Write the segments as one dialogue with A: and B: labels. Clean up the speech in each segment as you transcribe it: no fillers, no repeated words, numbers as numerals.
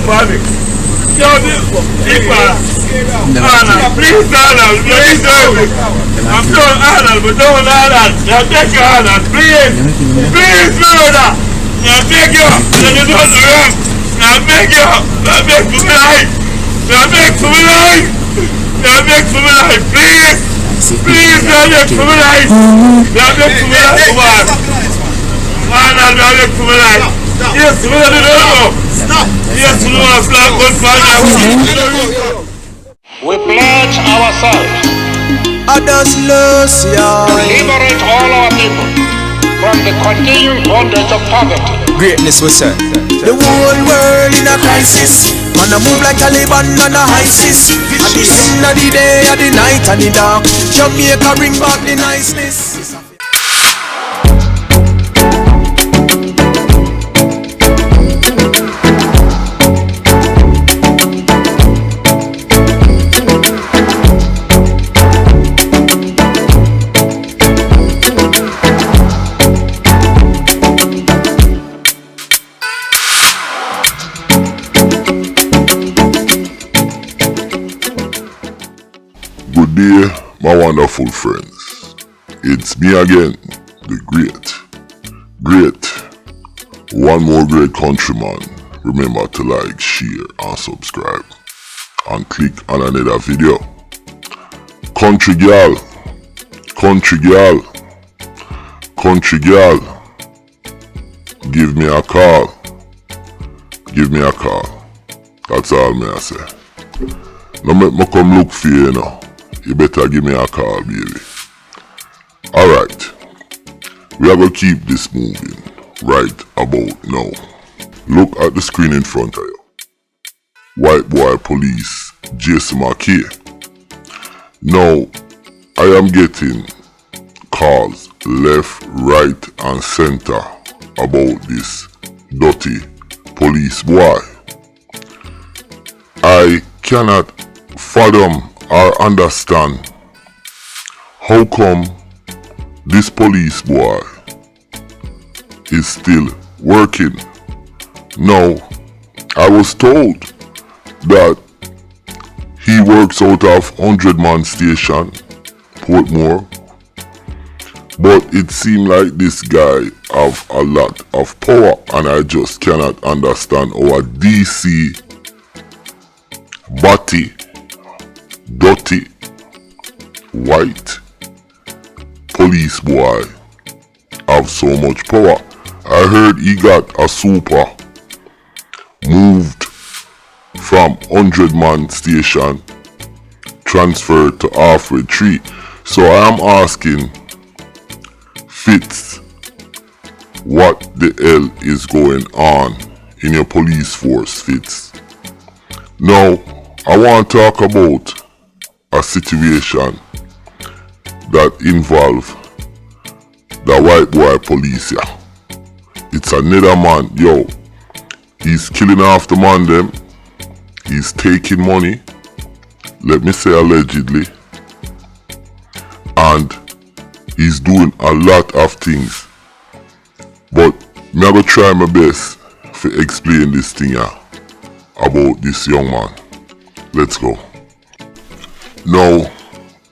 A: panic. Yo, this people, Arnold, please Arnold, please Arnold. I'm telling Arnold, but don't Arnold. I beg you Arnold, please. Please, brother. I beg you. Let me do the wrong. I beg you. I beg for my life. I beg for my life. I beg for my life, please. Please, I beg for my life. I beg for my life, man. Arnold, I beg for my life. Yes, we don't know. Yes, we don't start good fire.
B: We pledge ourselves to liberate all our people from the continuing bondage of poverty.
C: Greatness was said. The whole world in a crisis. Man a move like Taliban and a ISIS. At the end of the day, at the night and the dark, Jamaica bring back the niceness.
D: Good day, my wonderful friends. It's me again, the great, one more great countryman. Remember to like, share and subscribe and click on another video. Country girl, give me a call. That's all me I say. Now make me come look for you now. You better give me a call, baby. Alright. We are going to keep this moving right about now. Look at the screen in front of you. White boy police, McCkay. Now, I am getting calls left, right and center about this dirty police boy. I cannot fathom or understand how come this police boy is still working. Now, I was told that he works out of 100-man station, Portmore, but it seemed like this guy have a lot of power and I just cannot understand how a DC batty, dirty, white police boy have so much power. I heard he got a super moved from 100-man station transferred to halfway tree. So I am asking Fitz, what the hell is going on in your police force, Fitz? Now, I want to talk about a situation that involve the white boy police. Yeah. It's another man, yo. He's killing off the man them. He's taking money. Let me say allegedly. And he's doing a lot of things. But me I go try my best to explain this thing about this young man. Let's go. Now,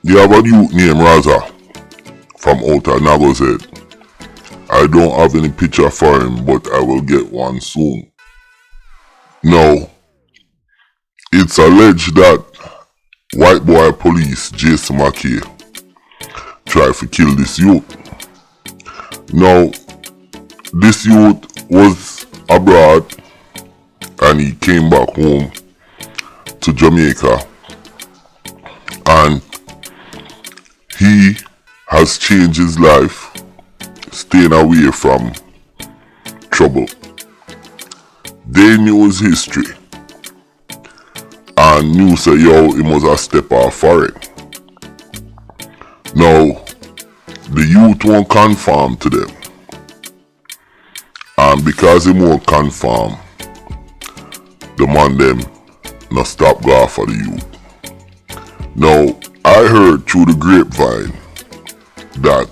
D: you have a youth named Razza from out of Naggo Head. I don't have any picture for him, but I will get one soon. Now, it's alleged that white boy police McCkay tried to kill this youth. Now, this youth was abroad and he came back home to Jamaica and he has changed his life, staying away from trouble. They knew his history and knew say yo, he was a step off for it. Now, the youth won't conform to them. And because he won't conform, the man them not stop go for the youth. Now, I heard through the grapevine that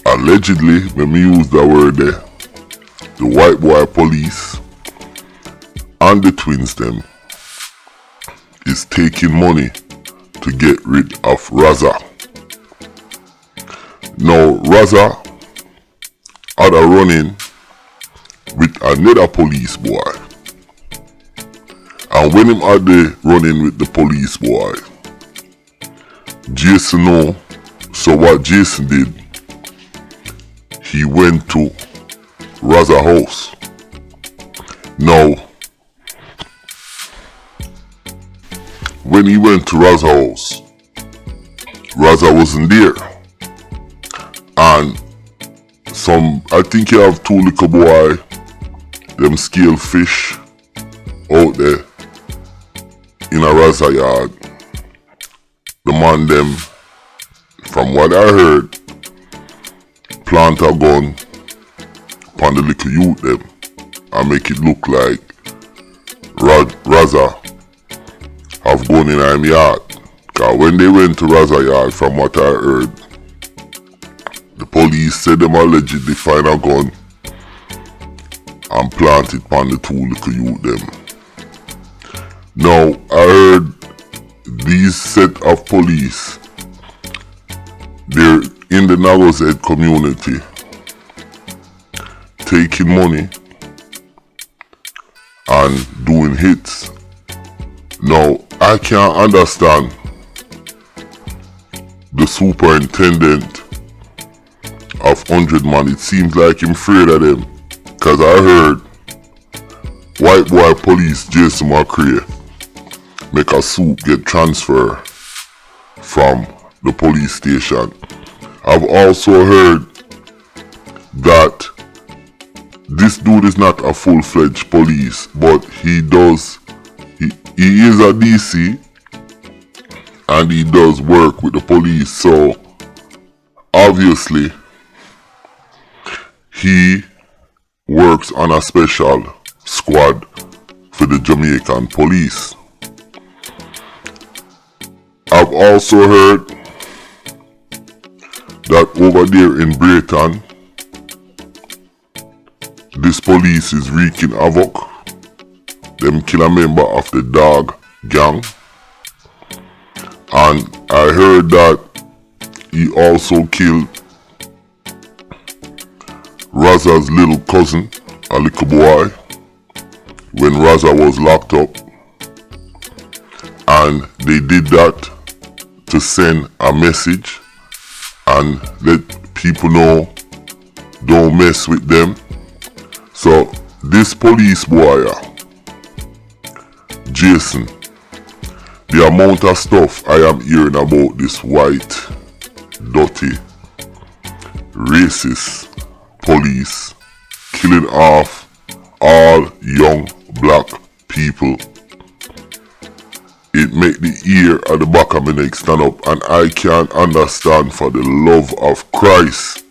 D: allegedly, when we use that word there, the white boy police and the twins them is taking money to get rid of Razza. Now Razza had a run-in with another police boy, and when him had the run-in with the police boy, Jason know. So what Jason did, he went to Razza house. Now when he went to Razza house, Razza wasn't there, and I think he have two little boy, them scale fish out there in a Razza yard. The man them, from what I heard, plant a gun upon the little youth them and make it look like Razza have gone in him yard. Cause when they went to Razza yard, from what I heard, the police said them allegedly find a gun and plant it upon the two little youth them. Now I heard these set of police, they're in the Naggo Head community taking money and doing hits. Now I can't understand the superintendent of 100 man. It seems like him afraid of them, cause I heard white boy police Jason McCkay make a suit get transferred from the police station. I've also heard that this dude is not a full-fledged police, but he is a DC and he does work with the police, so obviously he works on a special squad for the Jamaican police. I've also heard that over there in Britain, this police is wreaking havoc. Them kill a member of the dog gang. And I heard that he also killed Razza's little cousin, a little boy, when Razza was locked up. And they did that to send a message and let people know don't mess with them. So this police boy, Jason, the amount of stuff I am hearing about this white, dirty, racist police killing off all young black people, it make the ear at the back of my neck stand up, and I can't understand for the love of Christ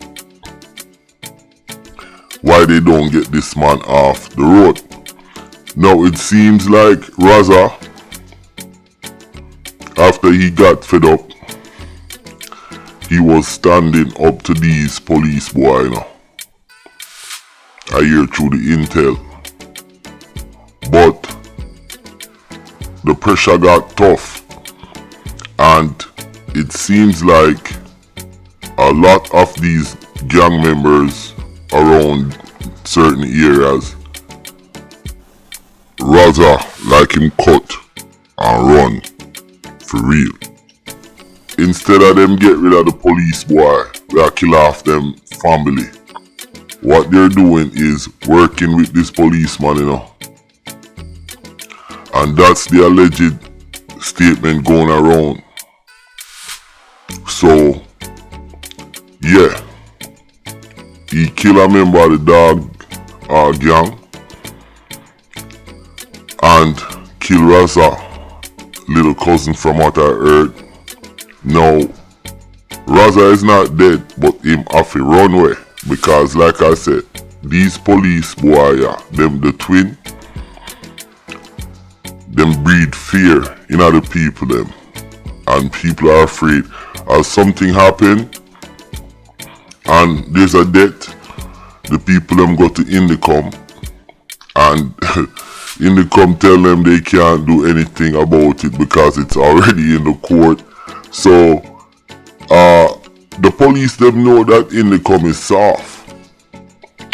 D: why they don't get this man off the road. Now it seems like Razza, after he got fed up, he was standing up to these police boy now. I hear through the intel. But the pressure got tough, and it seems like a lot of these gang members around certain areas, Razza like him cut and run for real. Instead of them get rid of the police boy, we are kill off them family. What they're doing is working with this policeman, you know. And that's the alleged statement going around. So, yeah, he killed a member of the dog gang and killed Razza little cousin from what I heard. Now, Razza is not dead, but him have to run away, because like I said, these police boy, them the twin, them breed fear in other people them, and people are afraid. As something happen and there's a death, the people them go to Indicom, and In the come tell them they can't do anything about it because it's already in the court. So the police them know that in the come is soft.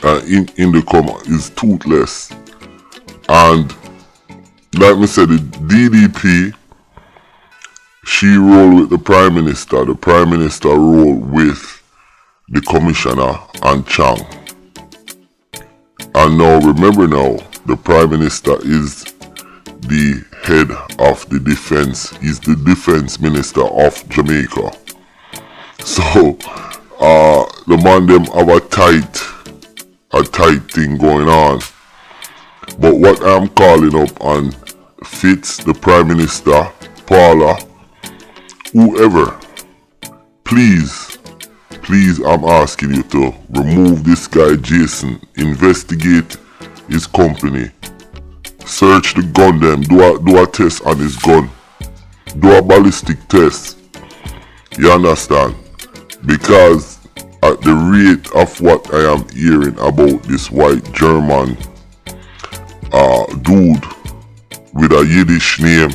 D: In the come is toothless. And like me said, the DDP, she roll with the Prime Minister. The Prime Minister roll with the Commissioner and Chang. And now remember now, the Prime Minister is the head of the defense. He's the defense minister of Jamaica. So the man them have a tight thing going on. But what I'm calling up on Fitz, the Prime Minister, Paula, whoever, please I'm asking you to remove this guy Jason, investigate his company, search the gun them, do a test on his gun, do a ballistic test, you understand? Because at the rate of what I am hearing about this white German dude with a Yiddish name,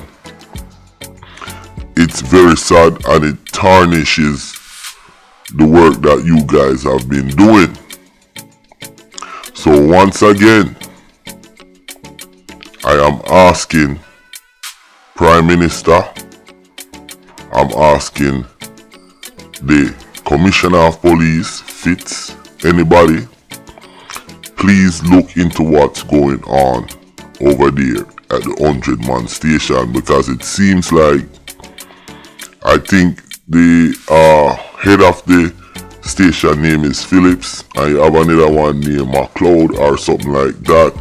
D: it's very sad and it tarnishes the work that you guys have been doing. So once again, I am asking Prime Minister, I'm asking the Commissioner of Police, Fitz, anybody, please look into what's going on over there at the 100-man station, because it seems like, I think the head of the station name is Phillips, and you have another one named McCloud or something like that.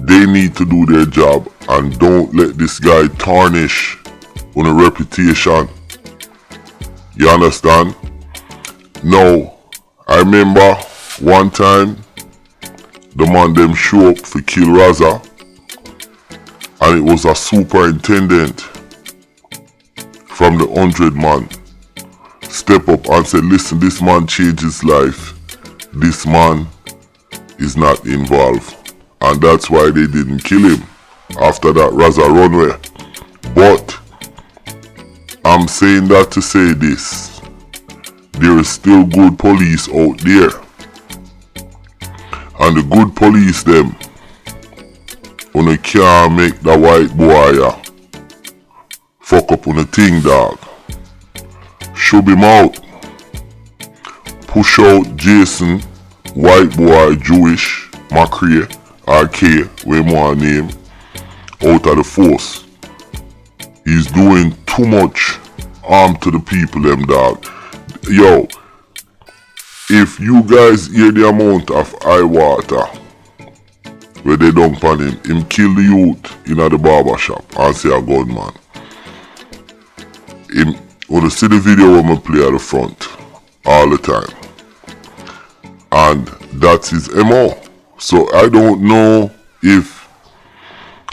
D: They need to do their job and don't let this guy tarnish on a reputation. You understand? Now, I remember one time the man them show up for kill Razza, and it was a superintendent from the 100-man step up and said, listen, this man changed his life, this man is not involved, and that's why they didn't kill him after that Razza runway. But I'm saying that to say this, there is still good police out there, and the good police them when can't make the white boy fuck up on the thing, dog. Shove him out. Push out Jason, white boy, Jewish, McCkay, RK, we want name, out of the force. He's doing too much harm to the people, them, dog. Yo, if you guys hear the amount of eye water where they dunk on him kill the youth in the barber shop and say a gunman. Him, when you see the video when I play at the front all the time, and that's his MO. So I don't know if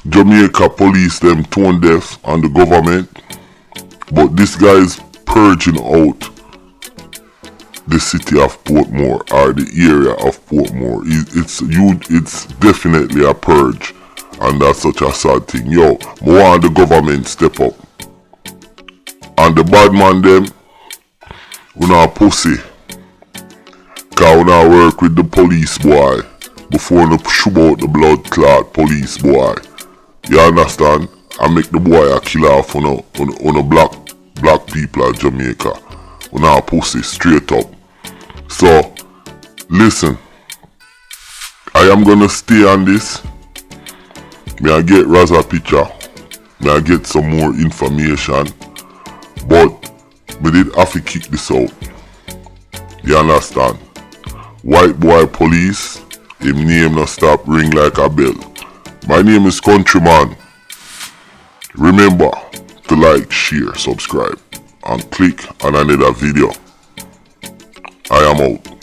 D: Jamaica police them tone deaf and the government, but this guy is purging out the city of Portmore or the area of Portmore. It's definitely a purge, and that's such a sad thing. Yo, I want the government step up. And the bad man them, we not pussy. Cause we not work with the police boy before we shoot out the blood clot police boy. You understand? And make the boy a kill off on a black people of Jamaica. We not pussy, straight up. So, listen, I am gonna stay on this. May I get Razza picture, may I get some more information, but we did have to kick this out. You understand? White boy police, him name no stop ring like a bell. My name is Countryman. Remember to like, share, subscribe, and click on another video. I am out.